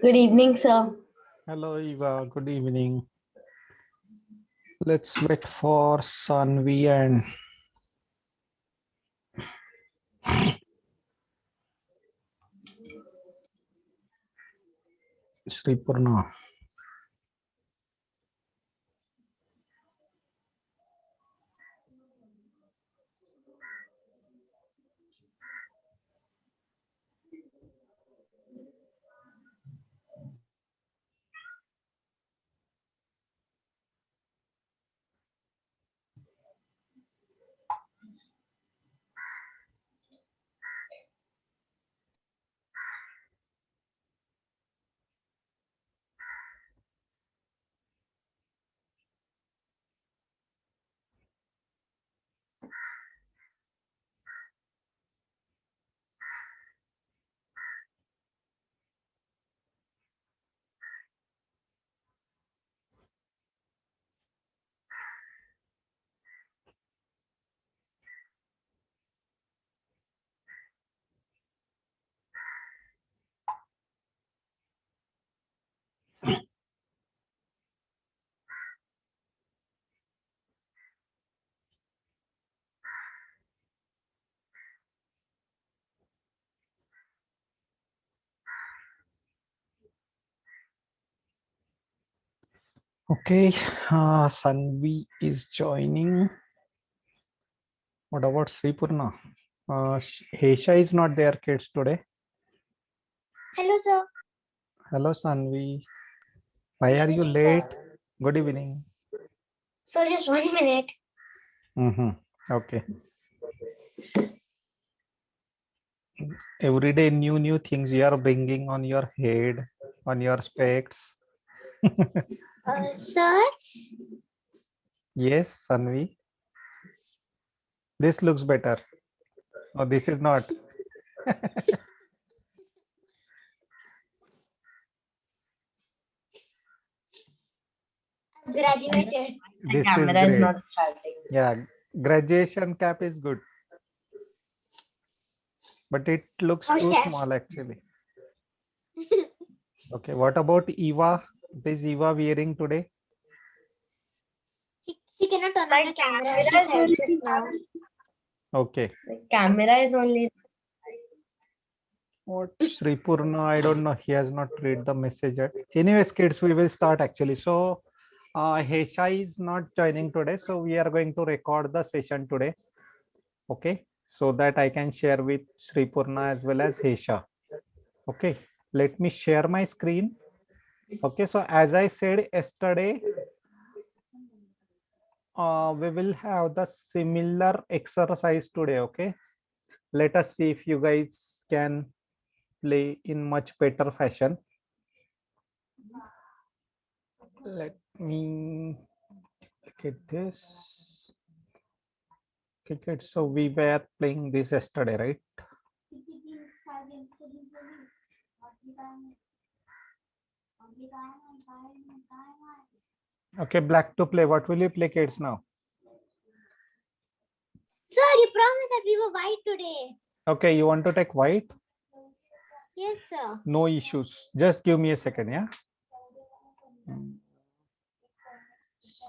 Good evening, sir. Hello, Eva. Good evening. Let's wait for Sanvi and Sripurna. Okay, Sanvi is joining. What about Sripurna? Hesha is not there, kids, today. Hello, sir. Hello, Sanvi. Why are you Evening, sir. late? Good evening. So just 1 minute. Okay. Every day, new things you are bringing on your head, on your specs. Sir, Yes, Sanvi. This looks better. Oh, this is not. I've graduated. My This is camera is great. not starting. Yeah, graduation cap is good, but it looks Oh, too chef. small actually. Okay, what about Eva? What is Eva wearing today? He cannot turn on My the camera. camera She is said only just now. Okay. the camera is only. What Sripurna? I don't know. He has not read the message yet. Anyways, kids, we will start actually. So, Hesha is not joining today, so we are going to record the session today. Okay, so that I can share with Sripurna as well as Hesha. Okay, let me share my screen. Okay, so as I said yesterday, we will have the similar exercise today. Okay, let us see if you guys can play in much better fashion. Let me look at this. Okay, so we were playing this yesterday, right? Okay, black to play. What will you play, kids, now? Sir, you promised that we were white today. Okay, you want to take white? Yes, sir. No issues. Just give me a second, yeah?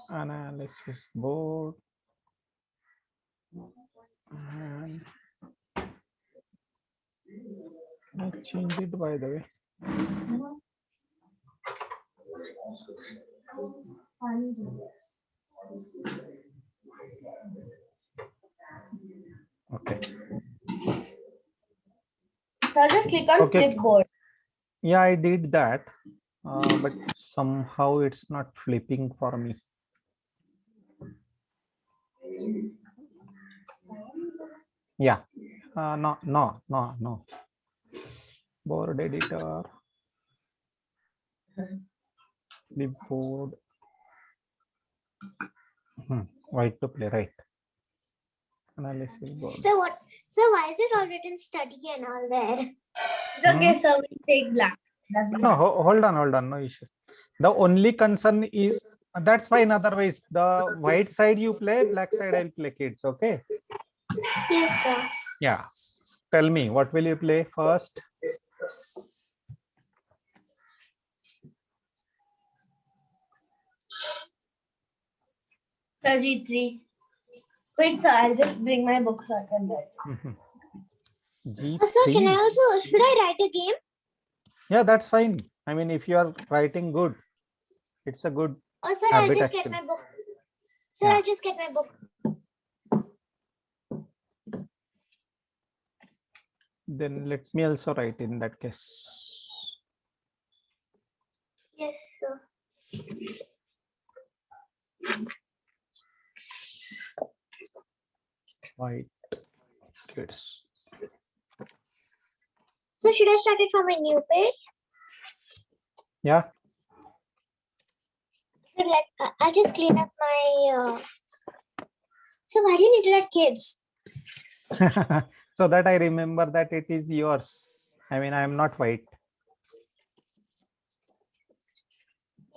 Analysis board. And I changed it, by the way. Okay. So just click on Okay. flipboard. Yeah, I did that, but somehow it's not flipping for me. Yeah. No. Board editor. Clipboard. White to play, right? Analysis board. So what? So why is it all written study and all there? It's okay, sir. We take black. Doesn't No, matter. hold on. No issues. The only concern is that's fine. Otherwise, the white side you play, black side I'll play, kids. Okay. Yes, sir. Yeah. Tell me, what will you play first? Sir, G3. Wait, sir, I'll just bring my book so I can write. Sir, can I G3. also, should I write a game? Yeah, that's fine. I mean, if you are writing good, it's a good Or sir, I'll habit just get actually. my book. Sir, Yeah. I'll just get my book. Then let me also write in that case. Yes, sir. White kids. So should I start it from a new page? Yeah. So I'll just clean up my. So why do you need to write kids? So that I remember that it is yours. I mean, I am not white.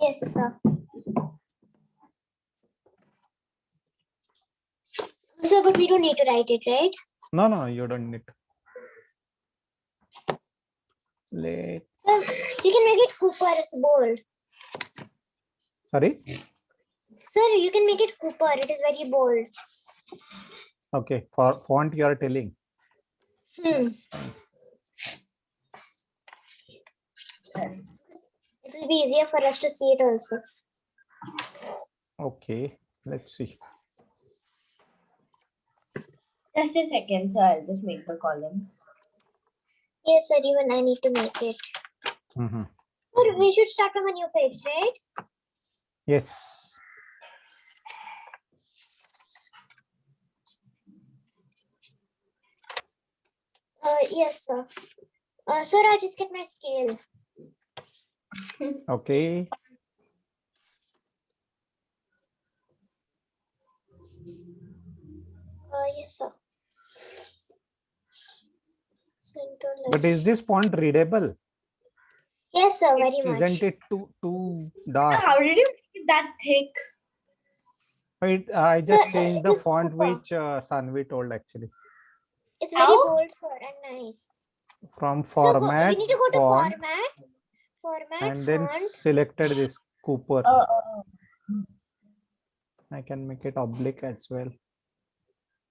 Yes, sir. So, but we don't need to write it, right? No, no, you don't need. Let. You can make it Cooper as bold. Sorry. Sir, you can make it Cooper. It is very bold. Okay. For font, you are telling. It will be easier for us to see it also. Okay. Let's see. Just a second, sir. I'll just make the columns. Yes, sir. Even I need to make it. Sir, we should start from a new page, right? Yes. Yes, sir. Sir, I'll just get my scale. Okay. Yes, sir. Center But left. is this font readable? Yes, sir. Very much. Isn't it too Sir, dark? how did you make it that thick? I just Sir, changed it the was font Cooper. which Sanvi told actually. It's very How? bold, sir, and nice. From So format, we need to go to font, format, and then font. selected this Cooper. Oh. I can make it oblique as well.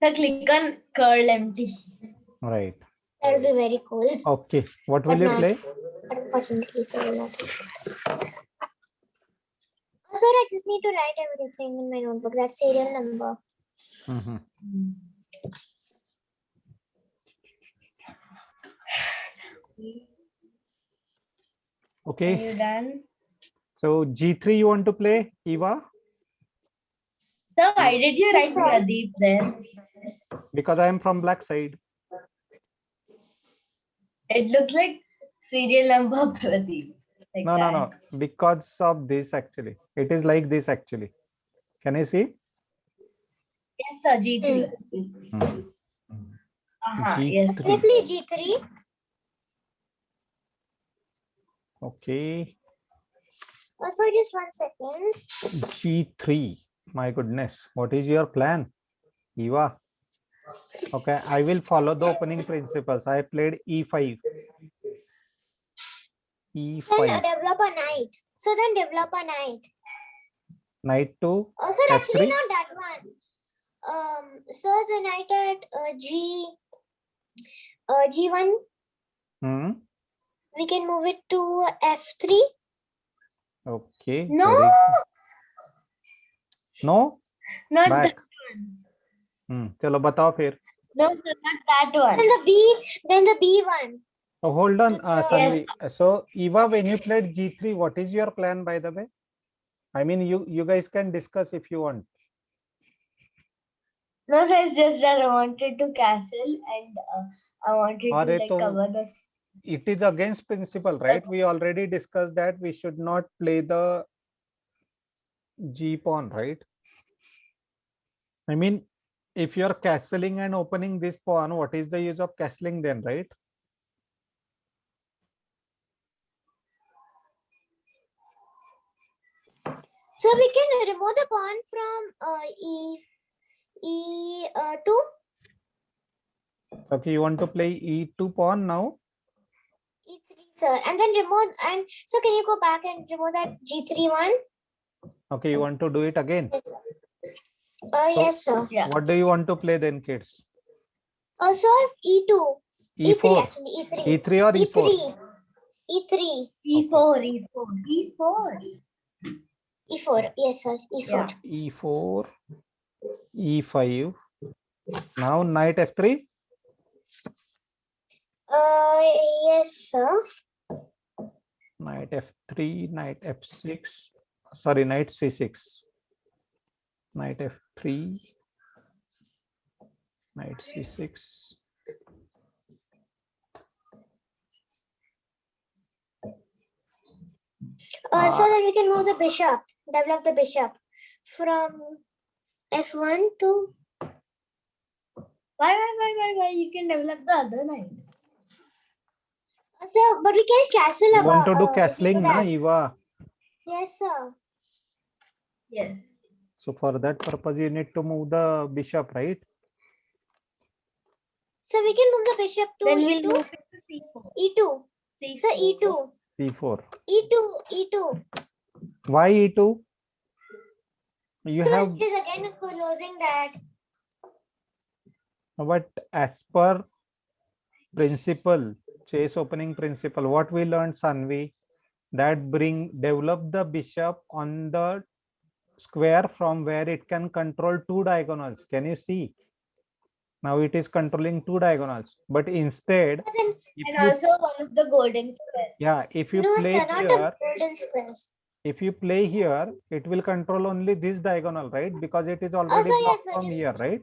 Sir, click on curl empty. Right. That will be very cool. Okay. What But will you not- play? But unfortunately, sir, will not. Sir, I just need to write everything in my notebook. That's serial number. Are Okay. you done? So G3 you want to play, Eva? Sir, why did you write Sir. Pradeep then? Because I am from black side. It looks like serial number Pradeep. Like No, no, that. no. Because of this actually. It is like this actually. Can you see? Yes, sir, G3. Yes. Can I play G3? Okay. Sir, just 1 second. G3. My goodness. What is your plan, Eva? Okay, I will follow the opening principles. I played E5. Then E5. develop a knight. So then develop a knight. Knight to Sir, actually F3. not that one. Sir, the knight at G1. We can move it to F3. Okay. No, very good. No? not Back. that one. चलो बताओ फिर. No, sir, not that one. Then the B one. Oh, hold on, Yes. Sanvi. So Eva, when you played G3, what is your plan, by the way? I mean, you guys can discuss if you want. No, sir, it's just that I wanted to castle and I wanted Are to to- cover this. It is against principle, right? We already discussed that we should not play the G pawn, right? I mean, if you're castling and opening this pawn, what is the use of castling then, right? So we can remove the pawn from E2. Okay, you want to play E2 pawn now? E3, sir. And then remove, and so can you go back and remove that G3 one? Okay, you want to do it again? Yes, sir. Yes, sir. Yeah. What do you want to play then, kids? Sir, E2. E3 E4, actually, E3. E3 or E4? E3. E3. E4, E4, E4. E4. Yes, sir. E4. Yeah. E4, E5. Now knight F3. Yes, sir. Knight F3, knight F6. Sorry, knight C6. Knight F3, knight C6. So that we can move the bishop, develop the bishop from F1 to. Why? You can develop the other knight. Sir, but we can castle You about. want to do before castling, na, that. Eva? Yes, sir. Yes. So for that purpose, you need to move the bishop, right? So we can move the bishop to Then we'll E2. move it to C4. E2. Sir, E2. C4. E2. E2. Why E2? You So have, it is again closing that. but as per principle, chess opening principle, what we learned, Sanvi, that develop the bishop on the square from where it can control two diagonals. Can you see? Now it is controlling two diagonals, but instead, But then, if And you, also one of the golden squares. yeah, if you no, play sir, not here, the golden squares. if you play here, it will control only this diagonal, right? Because it is already sir, blocked yes, sir, from just- here, right?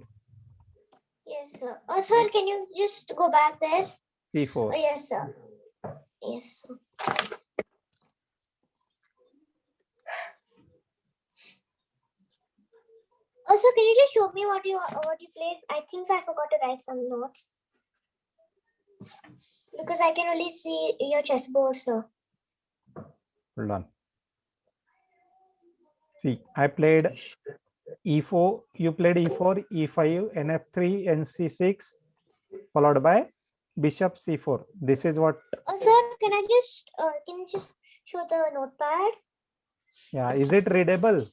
Yes, sir. Sir, can you just go back there? C4. Yes, sir. Yes, sir. Also, can you just show me what you played? I think I forgot to write some notes because I can only see your chessboard, sir. Hold on. See, I played E4, you played E4, E5, NF3, NC6, followed by bishop C4. This is what, Sir, can you just show the notepad? yeah, is it readable?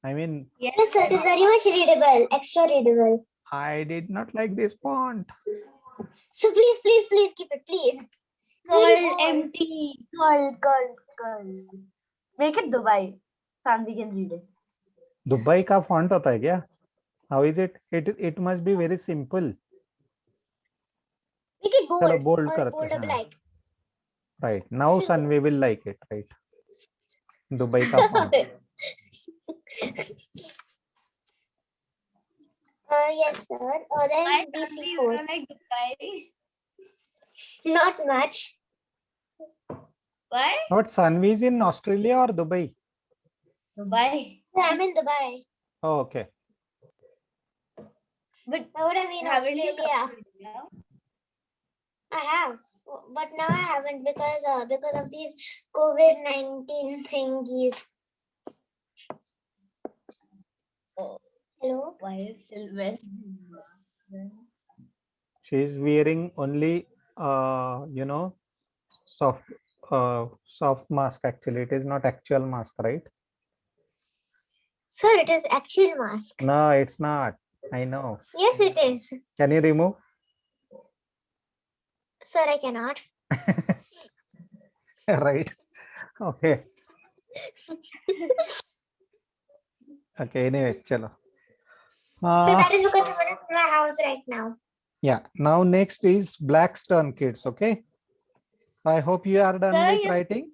I mean, Yes, sir. It is very much readable, extra readable. I did not like this font. So please keep it, please. It's very Called bold. empty. Called. Make it Dubai. Sanvi can read it. Dubai का font होता है क्या? How is it? It must be very simple. Make it bold चलो bold or करते bold हैं. up like. Right. Now Sanvi will like it, right? Dubai का font. Yes, sir. Then Why Sanvi, you BC4. don't like Dubai? Not much. Why? But Sanvi is in Australia or Dubai? Dubai. I'm in Dubai. Oh, okay. But Why would I be in haven't you come Australia? to India? I have, but now I haven't because of these COVID-19 thingies. Oh, Hello. why is still well? She is wearing only, soft mask. Actually, it is not actual mask, right? Sir, it is actual mask. No, it's not. I know. Yes, it is. Can you remove? Sir, I cannot. Right. Okay. Okay. Anyway, chalo. So that is because I'm in my house right now. Yeah. Now next is Black's turn, kids. Okay. I hope you are done Sir, with yes. writing.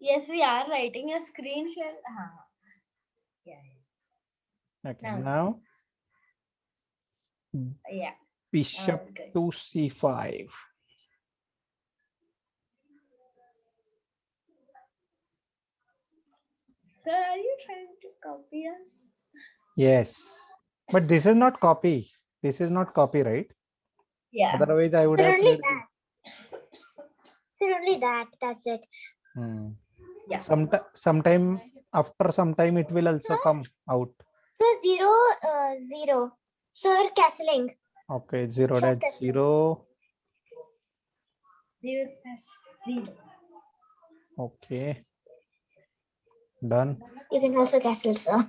Yes, we are writing a screen share. Yeah. Okay. Now it's Now Yeah. bishop it's good. to c5. Sir, are you trying to copy us? Yes. But this is not copy. This is not copyright. Yeah. Otherwise, I would Sir, have only played that. Sir, only that. That's it. this. Yeah. Sometime after some time it will also come out. So 0, 0. Sir, castling. Okay, 0 Check dash it. 0. 0 dash 0. Okay. Done. You can also castle, sir.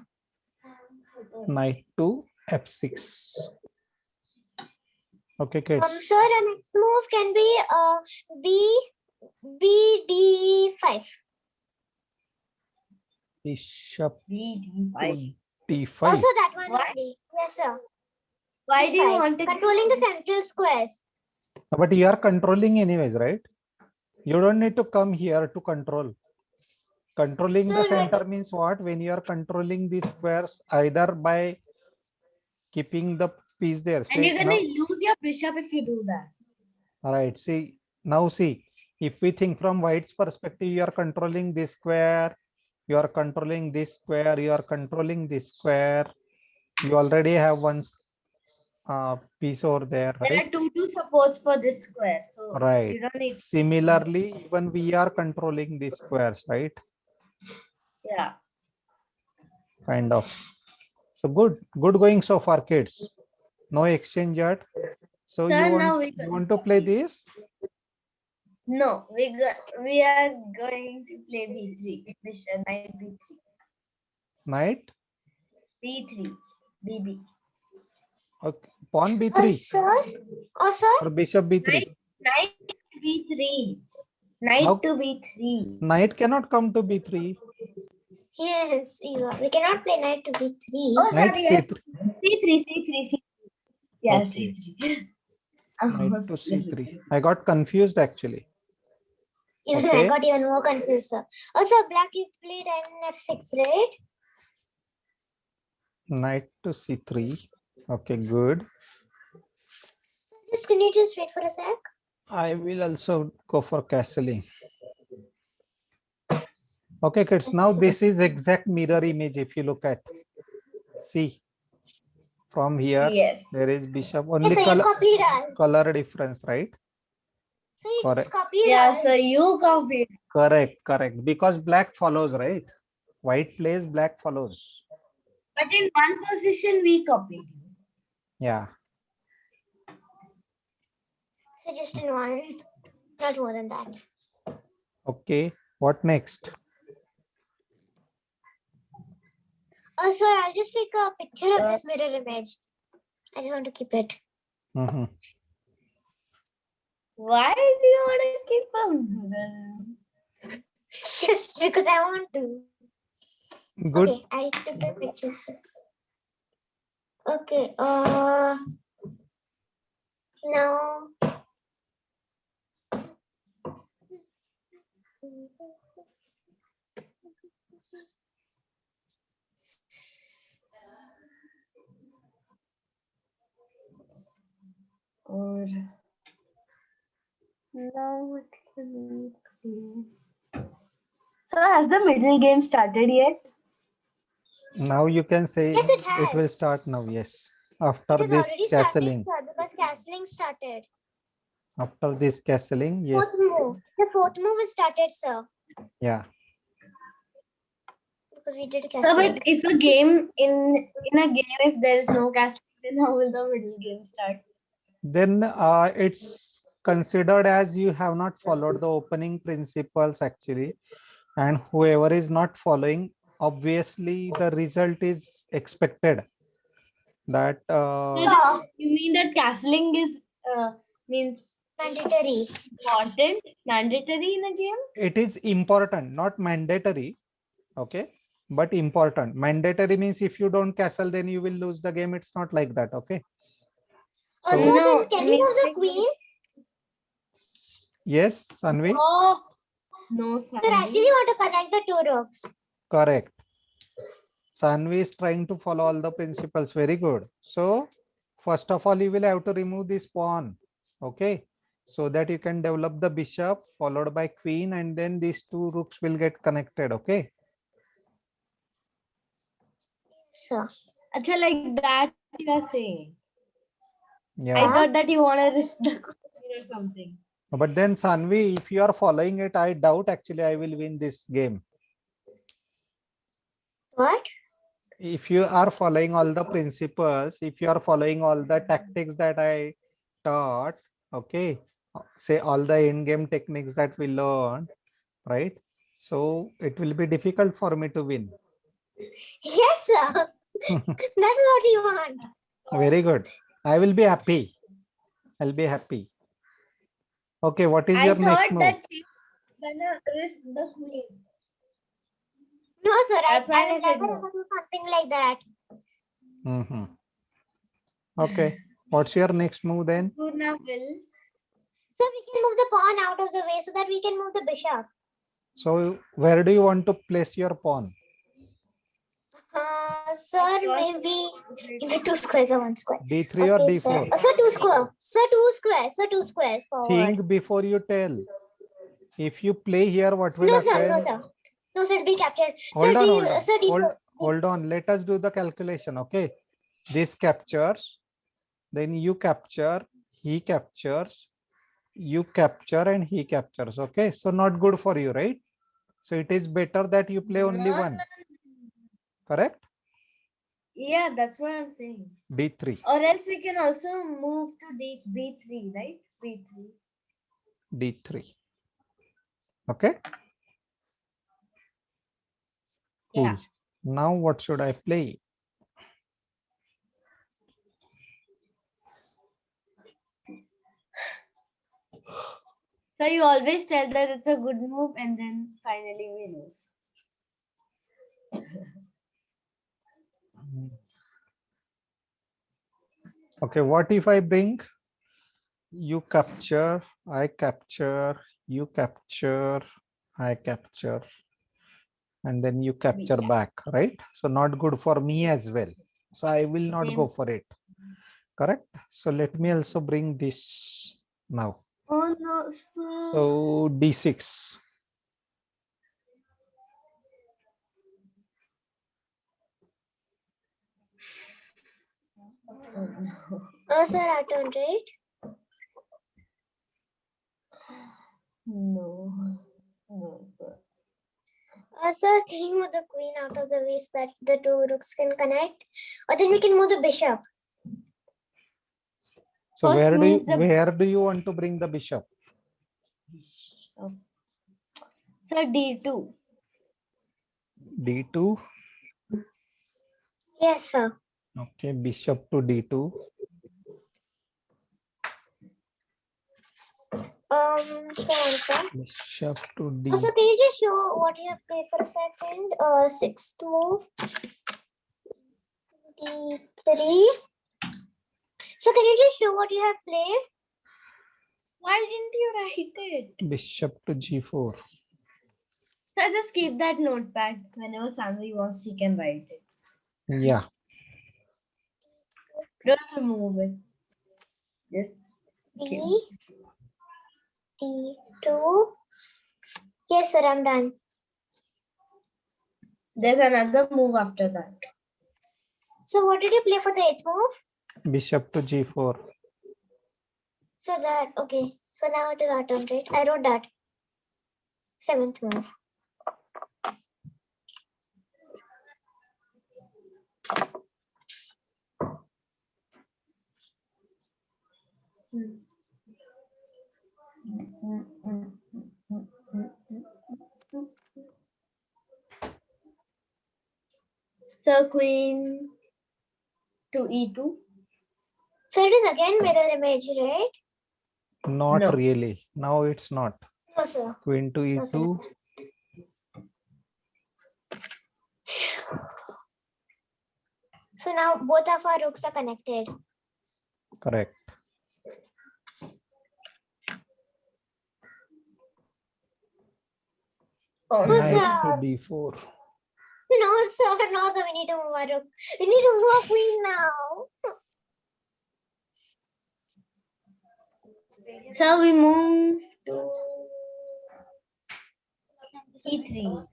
Knight to f6. Okay, kids. Sir, our next move can be BD5. Bishop B5. to d5. Also that one Why? only. Yes, sir. Why do you D5. want to Controlling the central squares. But you are controlling anyways, right? You don't need to come here to control. Controlling the Sir, center means what? When you are controlling these squares, either by keeping the piece there. And Say you're gonna now, lose your bishop if you do that. right. See, now see, if we think from white's perspective, you are controlling this square, you are controlling this square, you are controlling this square. You already have one piece over there, There right? are two supports for this square, so Right. you don't need. Similarly, even we are controlling these squares, right? Yeah. Kind of. So good going so far, kids. No exchange yet. So Sir, now you want to play this? No, we are going to play B3. Bishop knight B3. Knight? B3. BB. Okay. Pawn B3 sir. Oh, sir. or bishop B3? Knight B3. Knight How- to B3. Knight cannot come to B3. Yes, Eva. We cannot play knight to B3. Oh, Knight sorry. yeah. C3. C3. Yeah, Okay. C3. Knight to C3. I got confused actually. Even I Okay. got even more confused, sir. Oh, sir, black, you played an F6, right? Knight to C3. Okay, good. Just can you just wait for a sec? I will also go for castling. Okay, kids. Now Yes. this is exact mirror image. If you look at, see, from here, Yes. there is bishop. Yes, Only sir, you copied us. color difference, right? So you Correct. just copied Yeah, us. so you copied. Correct. Because black follows, right? White plays, black follows. But in one position, we copied. Yeah. So just in one, not more than that. Okay. What next? Oh, sir, I'll just take a picture of this mirror image. I just want to keep it. Mhm. Why do you want to keep a mirror? Just because I want to. Good. Okay, I took the pictures. Okay, now. Or now what can we play? So has the middle game started yet? Now you can say Yes, it has. will start now. Yes. After It has this already castling. started, sir, because castling started. After this castling, yes. Fourth move. The fourth move is started, sir. Yeah. Because we did So, castling. but if a game in a game, if there is no casting, then how will the middle game start? Then it's considered as you have not followed the opening principles actually, and whoever is not following, obviously the result is expected that Yeah. You mean that castling is means Mandatory. important, mandatory in a game? it is important, not mandatory. Okay, but important. Mandatory means if you don't castle, then you will lose the game. It's not like that. Okay. Also, So- No, then can I you mean, move the like- queen? Yes, Sanvi. Oh, no, Sir, Sanvi. actually want to connect the two rooks. Correct. Sanvi is trying to follow all the principles. Very good. So first of all, you will have to remove this pawn. Okay. So that you can develop the bishop followed by queen, and then these two rooks will get connected. Okay. Sir. Acha, like that you are saying. Yeah. I thought that you want to risk the queen or something. But then Sanvi, if you are following it, I doubt actually I will win this game. What? If you are following all the principles, if you are following all the tactics that I taught, okay, say all the in-game techniques that we learned, right? So it will be difficult for me to win. Yes, sir. That is what you want. Very good. I will be happy. I'll be happy. Okay, what is I your next thought move? that she was gonna risk the queen. No, sir. That's why I will I said never no. do something like that. Mhm. Okay, what's your next move then? Purna will. So we can move the pawn out of the way so that we can move the bishop. So where do you want to place your pawn? Sir, maybe in the 2 squares or 1 square. D3 or Okay, sir. D4? Sir, 2 square. Sir, 2 squares. Sir, 2 squares forward. Think before you tell. If you play here, what will No, sir. happen? No, sir. No, sir. Be captured. Hold Sir, on, D, hold on, sir, D4. hold on. Let us do the calculation. Okay, this captures, then you capture, he captures, you capture, and he captures. Okay, so not good for you, right? So it is better that you play only No, one. no. Correct? Yeah, that's what I'm saying. D3, Or else we can also move to B3, right? B3. D3. Okay. Cool. Yeah. Now what should I play? So you always tell that it's a good move and then finally we lose. Okay, what if I bring you capture, I capture, you capture, I capture, and then you capture back, right? So not good for me as well. So I will not Same. go for it. Correct? So let me also bring this now. Oh no, sir. So D6. Oh, no. Sir, I turn right. No. No, sir. Sir, can you move the queen out of the way so that the 2 rooks can connect? Or then we can move the bishop. So First move the where do you want to bring the bishop? bishop. Sir, D2. D2. Yes, sir. Okay, bishop to D2. Sir. Bishop to D. So can you just show what you have played for a second? 6th move. D3. So can you just show what you have played? Why didn't you write it? Bishop to G4. Sir, just keep that notepad. Whenever Sandri wants, she can write it. Yeah. Don't remove it. Just keep. B, D2. Yes, sir, I'm done. There's another move after that. So what did you play for the 8th move? Bishop to G4. So that, okay. So now it is our turn, right? I wrote that. 7th move. So queen to E2. So it is again mirror image, right? Not No. really. Now it's not. No, sir. Queen to No, sir. E2. So now both of our rooks are connected. Correct. Oh, No, Knight sir. to D4. No, sir. No, sir. We need to move our rook. We need to move our queen now. So we move to E3.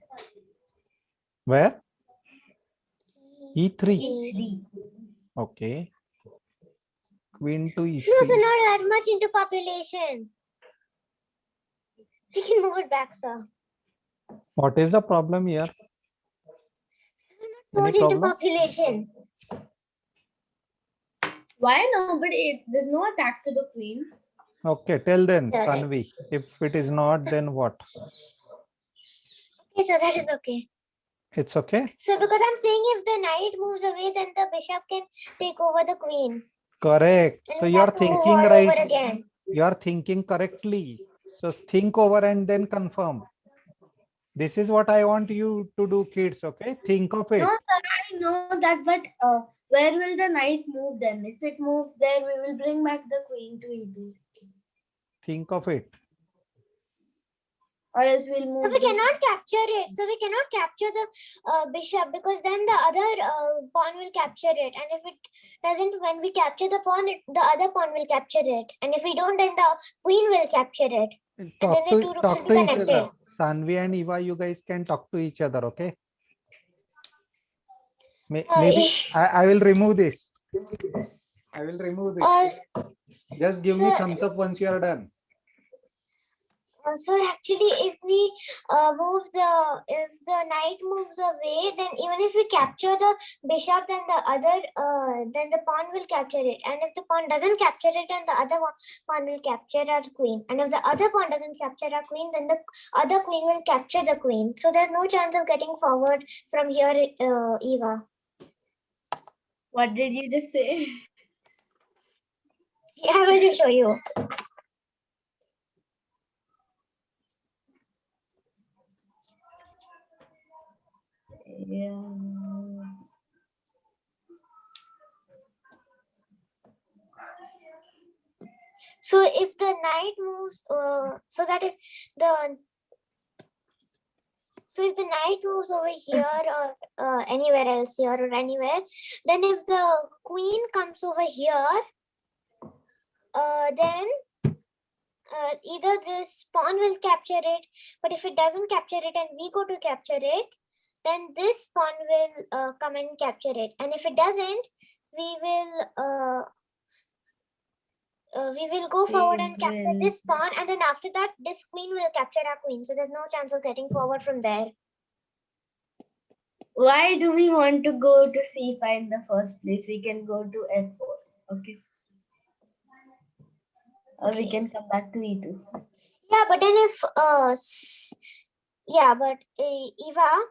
Where? E3. E3. Okay. Queen to E3. No, sir. Not that much into population. We can move it back, sir. What is the problem here? Not Any much into problem? population. Why nobody? There's no attack to the queen. Okay, tell then, Correct. Tanvi. If it is not, then what? Okay, so that is okay. It's okay. So because I'm saying if the knight moves away, then the bishop can take over the queen. Correct. And So we you are have to move thinking all right. over again. You are thinking correctly. So think over and then confirm. This is what I want you to do, kids. Okay, think of it. No, sir, I know that, but where will the knight move then? If it moves there, we will bring back the queen to E2. Think of it. Or else we'll So move we the cannot capture it. So we cannot capture the bishop because then the other pawn will capture it. And if it doesn't, when we capture the pawn, the other pawn will capture it. And if we don't, then the queen will capture it. Talk then the two to rooks talk will to be each other. connected. Sanvi and Eva, you guys can talk to each other. Okay. Maybe I will remove this. I will remove this. Just give me sir, thumbs up once you are done. So actually, if we if the knight moves away, then even if we capture the bishop, then then the pawn will capture it. And if the pawn doesn't capture it, then the other pawn will capture our queen. And if the other pawn doesn't capture our queen, then the other queen will capture the queen. So there's no chance of getting forward from here, Eva. What did you just say? Yeah, I will just show you. Yeah. So if the knight moves, so if the knight moves over here or anywhere else here or anywhere, then if the queen comes over here, then either this pawn will capture it, but if it doesn't capture it and we go to capture it, then this pawn will come and capture it. And if it doesn't, we will go forward and capture this pawn, and then after that, this queen will capture our queen. So there's no chance of getting forward from there. Why do we want to go to C5 in the first place? We can go to F4. Okay. Or we Okay. can come back to E2. Yeah, but then if Eva,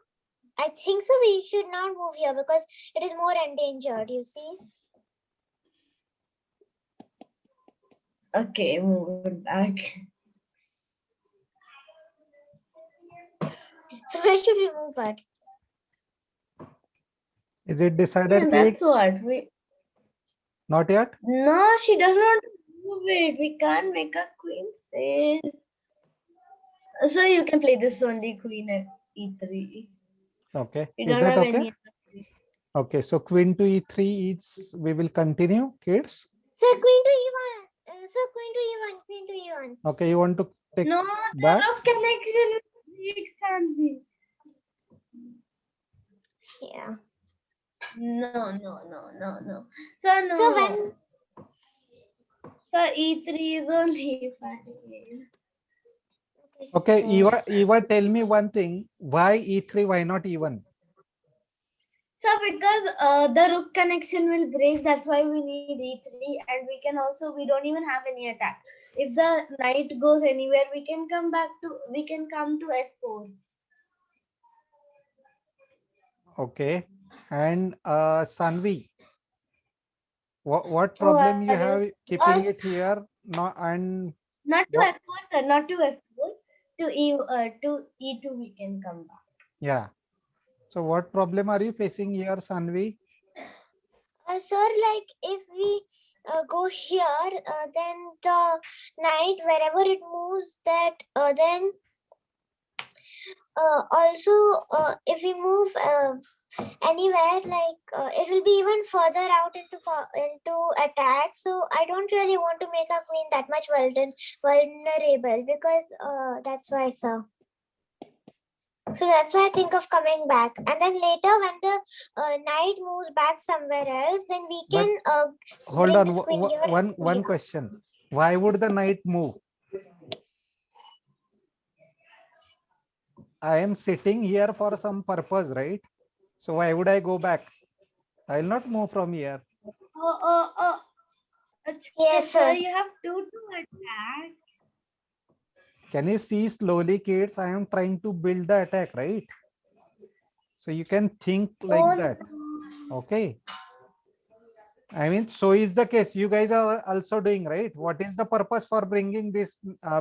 I think so we should not move here because it is more endangered, you see. Okay, move it back. So where should we move at? Is it decided, Yeah, kids? that's what we. Not yet. No, she does not move it. We can't make a queen says. So you can play this only queen at E3. Okay. We Is don't that have okay? any other queen. Okay. So queen to E3 is. We will continue, kids. So queen to E1. So queen to E1. Queen to E1. Okay. You want to take No, back? the rook connection will break, Sanvi. Yeah. No. So no. So when So E3 is only fine. Okay. so- Eva, tell me one thing. Why E3? Why not E1? So because the rook connection will break, that's why we need E3, and we don't even have any attack. If the knight goes anywhere, we can come to F4. Okay. And Sanvi, what problem you have keeping it here? No, and Not to what? F4, sir, not to F4. To E2 we can come back. Yeah. So what problem are you facing here, Sanvi? sir, like if we go here, then the knight wherever it moves, that then also if we move anywhere, like it will be even further out into attack. So I don't really want to make our queen that much vulnerable because that's why, sir. So that's why I think of coming back, and then later when the knight moves back somewhere else, then we But can hold bring on. this queen here. One Yeah. question. Why would the knight move? I am sitting here for some purpose, right? So why would I go back? I will not move from here. Oh. Yes, sir, sir. you have two to attack. Can you see slowly, kids? I am trying to build the attack, right? So you can think like Oh, that. no. Okay. I mean, so is the case. You guys are also doing, right? What is the purpose for bringing this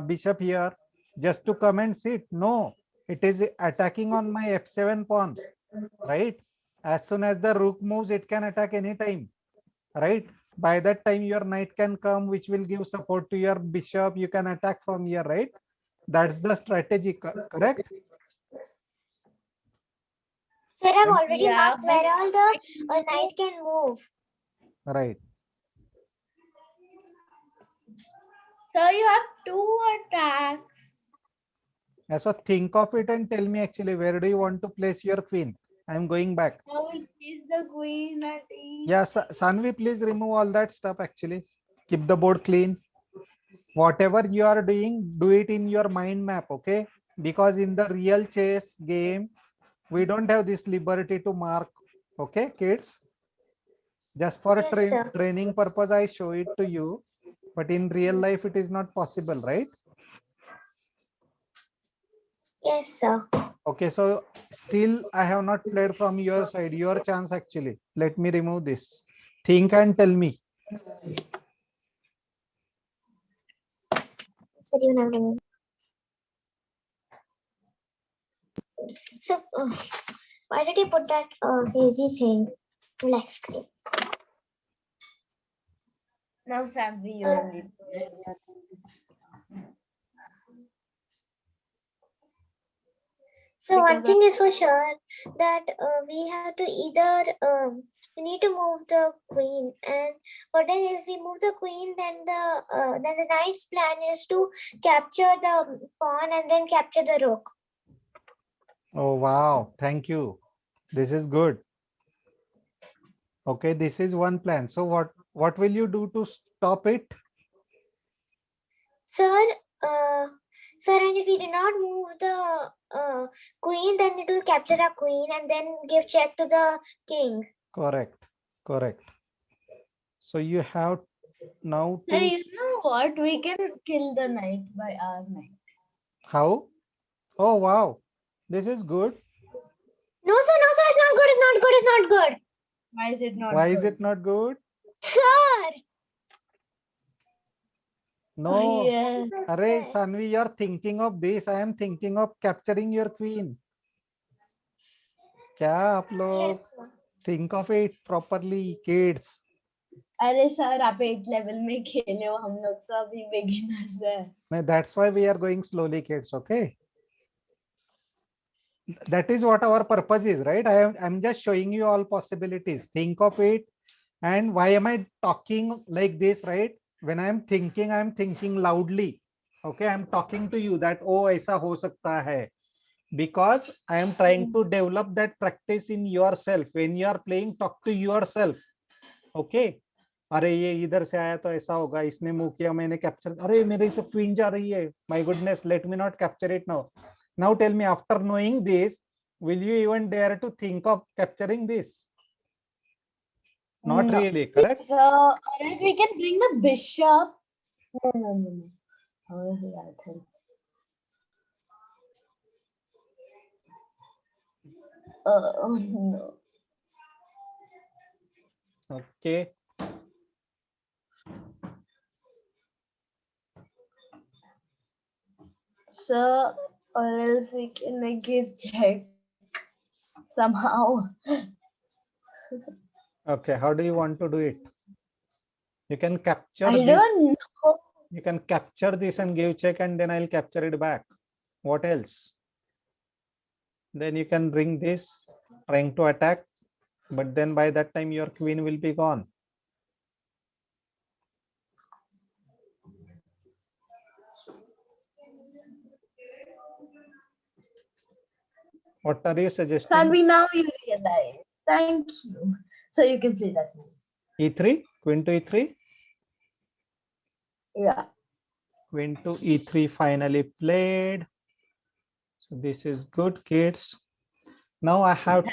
bishop here? Just to come and sit? No, it is attacking on my f7 pawn, right? As soon as the rook moves, it can attack anytime, right? By that time, your knight can come, which will give support to your bishop. You can attack from here, right? That's the strategy, correct? Sir, I've already Yeah, marked where all the but- knight can move. Right. So you have two attacks. Yeah, so think of it and tell me actually, where do you want to place your queen? I'm going back. Now we place the queen at E. Yeah, Sanvi, please remove all that stuff actually. Keep the board clean. Whatever you are doing, do it in your mind map, okay? Because in the real chess game, we don't have this liberty to mark, okay, kids? Just for Yes, sir. training purpose, I show it to you. But in real life, it is not possible, right? Yes, sir. Okay, so still I have not played from your side. Your chance actually. Let me remove this. Think and tell me. So you have to. So why did you put that hazy thing black screen? Now Sanvi, you will lead. So one Because thing is for sure that we have to either we need to move the queen, and but then if we move the queen, then the knight's plan is to capture the pawn and then capture the rook. Oh, wow. Thank you. This is good. Okay, this is one plan. So what will you do to stop it? Sir, sir, and if we do not move the queen, then it will capture a queen and then give check to the king. Correct. Correct. So you have now so to you know what? We can kill the knight by our knight. how? Oh, wow. This is good. No, sir, it's not good, it's not good, it's not good. Why is it not? Why is good? it not good? Sir! No. Yes. Array, Sanvi, you're thinking of this. I am thinking of capturing your queen. क्या आप Yes, लोग sir. think of it properly, kids. अरे sir आप 8 level में खेले हो हम लोग तो अभी बिगिनर्स है. That's why we are going slowly, kids. Okay. That is what our purpose is, right? I'm just showing you all possibilities. Think of it. And why am I talking like this, right? When I'm thinking loudly. Okay, I'm talking to you that, oh, aisa ho sakta hai. Because I am trying to develop that practice in yourself. When you are playing, talk to yourself. Okay. अरे ये इधर से आया तो ऐसा होगा, इसने move किया, मैंने कैप्चर, अरे मेरी तो क्वीन जा रही है, my goodness, let me not capture it now. Now tell me, after knowing this, will you even dare to think of capturing this? Not No. really, correct? So unless we can bring the bishop. No. How is that? Oh no. Okay. So or else we can like give check somehow. Okay, how do you want to do it? You can capture I this. don't know. You can capture this and give check, and then I'll capture it back. What else? Then you can bring this, trying to attack, but then by that time your queen will be gone. What are you suggesting? Sanvi, now you realize. Thank you. So you can play that. E3, queen to E3. Yeah. Queen to E3 finally played. So this is good, kids. Now I have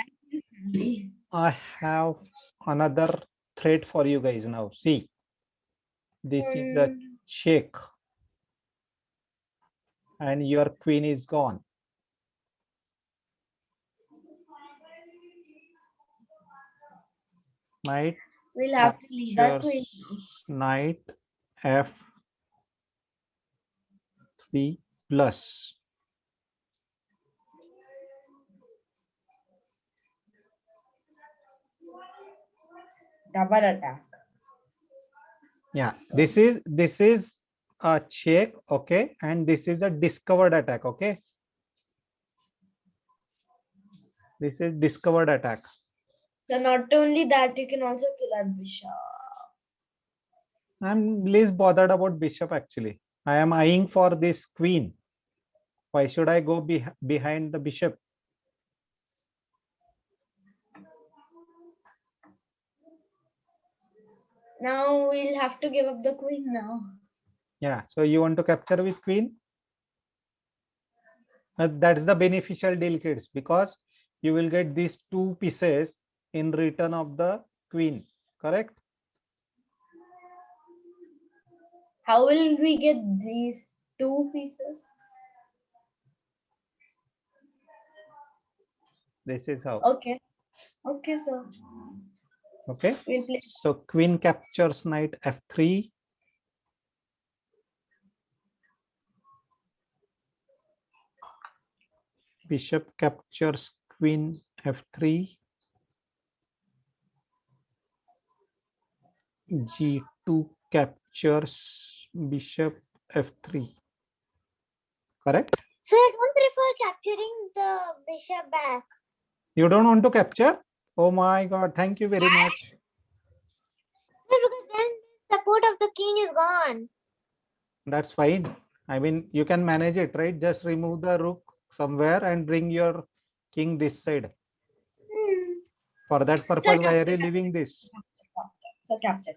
another threat for you guys now. See, this is a check. and your queen is gone. Knight We'll have to leave the captures queen. knight f3 plus. Double attack. Yeah, this is a check, okay, and this is a discovered attack, okay. This is discovered attack. So not only that, you can also kill our bishop. I'm least bothered about bishop actually. I am eyeing for this queen. Why should I go behind the bishop? Now we'll have to give up the queen now. Yeah, so you want to capture with queen? That's the beneficial deal, kids, because you will get these two pieces in return of the queen, correct? How will we get these two pieces? This is how. Okay. Okay, sir. Okay. We'll play. So queen captures knight f3. Bishop captures queen f3. g2 captures bishop f3. Correct? Sir, I don't prefer capturing the bishop back. You don't want to capture? Oh my God, thank you very much. Sir, because then the support of the king is gone. That's fine. I mean, you can manage it, right? Just remove the rook somewhere and bring your king this side. For that purpose, why are you leaving this? So capture.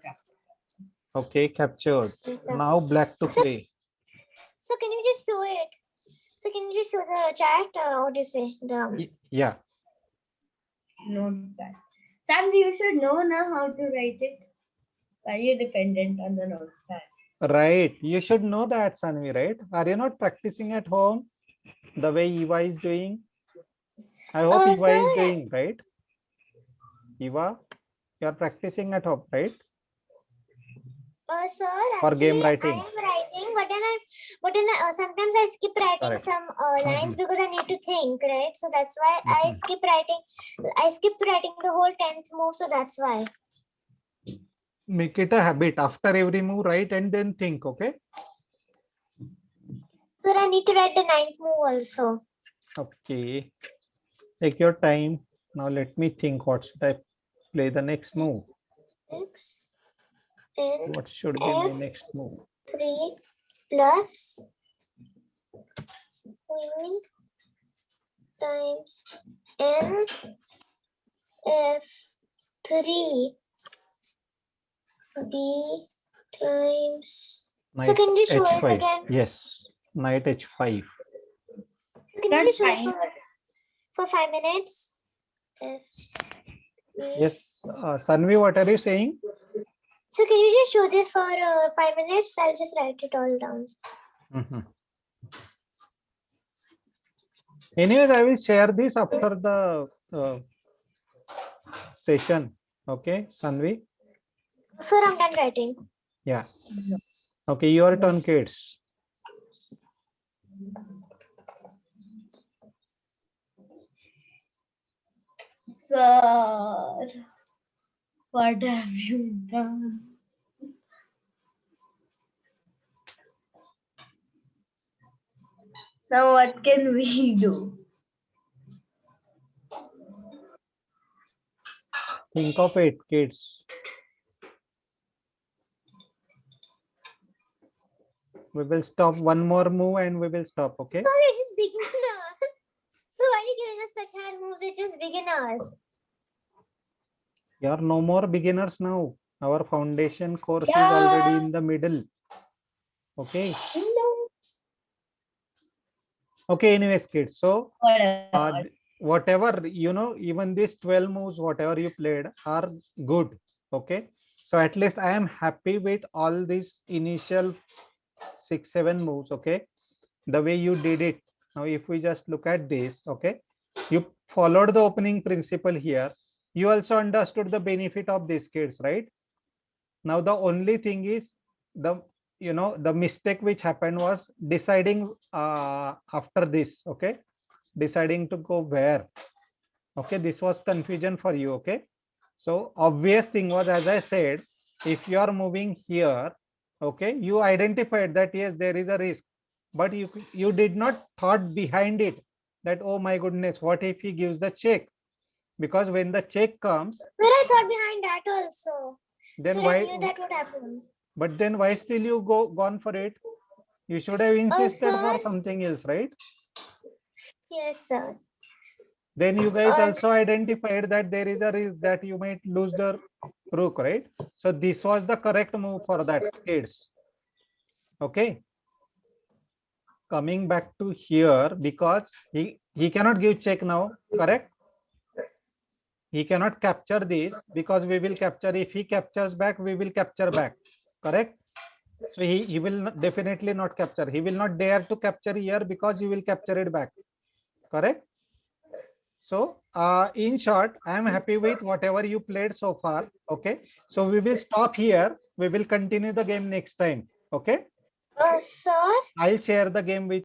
Okay, captured. Yes, sir. Now black to play. So can you just show it? So can you just show the chat? What do you say? Yeah. Note that. Sandy, you should know now how to write it. Are you dependent on the notepad? Right. You should know that, Sanvi, right? Are you not practicing at home the way Eva is doing? I hope Eva is sir, doing, right? Eva, you are practicing at home, right? Sir, For game actually, writing. I am writing, but then sometimes I skip writing Correct. some lines because I need to think, right? So that's why I Mhm. skip writing. I skipped writing the whole 10th move, so that's why. Make it a habit. After every move, write and then think, okay? Sir, I need to write the 9th move also. Okay. Take your time. Now let me think. What should I play the next move? X and What should be my next move? 3 plus queen times n f3 b times. So Knight can you show it h5. again? Yes. Knight h5. Can you That's show it fine. for 5 minutes? Yes. Sanvi, what are you saying? So can you just show this for 5 minutes? I'll just write it all down. Mhm. Anyways, I will share this after the session. Okay, Sanvi? Sir, I'm done writing. Yeah. Okay, your turn, kids. Sir, what have you done? Now what can we do? Think of it, kids. We will stop one more move and we will stop, okay? Sorry, it is beginners. So why are you giving us such hard moves? It's just beginners. You are no more beginners now. Our foundation course is Yeah. already in the middle. Okay. No. Okay, anyways, kids. So Whatever. whatever, you know, even these 12 moves, whatever you played are good. Okay. So at least I am happy with all these initial 6-7 moves. Okay. the way you did it. Now, if we just look at this, okay, you followed the opening principle here. You also understood the benefit of these kids, right? Now, the only thing is the, the mistake which happened was deciding after this, okay, deciding to go where. Okay, this was confusion for you. Okay, so obvious thing was, as I said, if you are moving here, okay, you identified that yes, there is a risk, but you did not thought behind it that, oh my goodness, what if he gives the check? Because when the check comes, But I thought behind that also. then So I why? knew that would happen. But then why still you gone for it? You should have insisted for sir. something else, right? Yes, sir. Then you guys Uh, also identified that there is a risk that you might lose the rook, right? So this was the correct move for that, kids. Okay. Coming back to here, because he cannot give check now, correct? He cannot capture this because we will capture. If he captures back, we will capture back, correct? So he will definitely not capture. He will not dare to capture here because you will capture it back, correct? So in short, I am happy with whatever you played so far. Okay, so we will stop here. We will continue the game next time. Okay, sir. I'll share the game with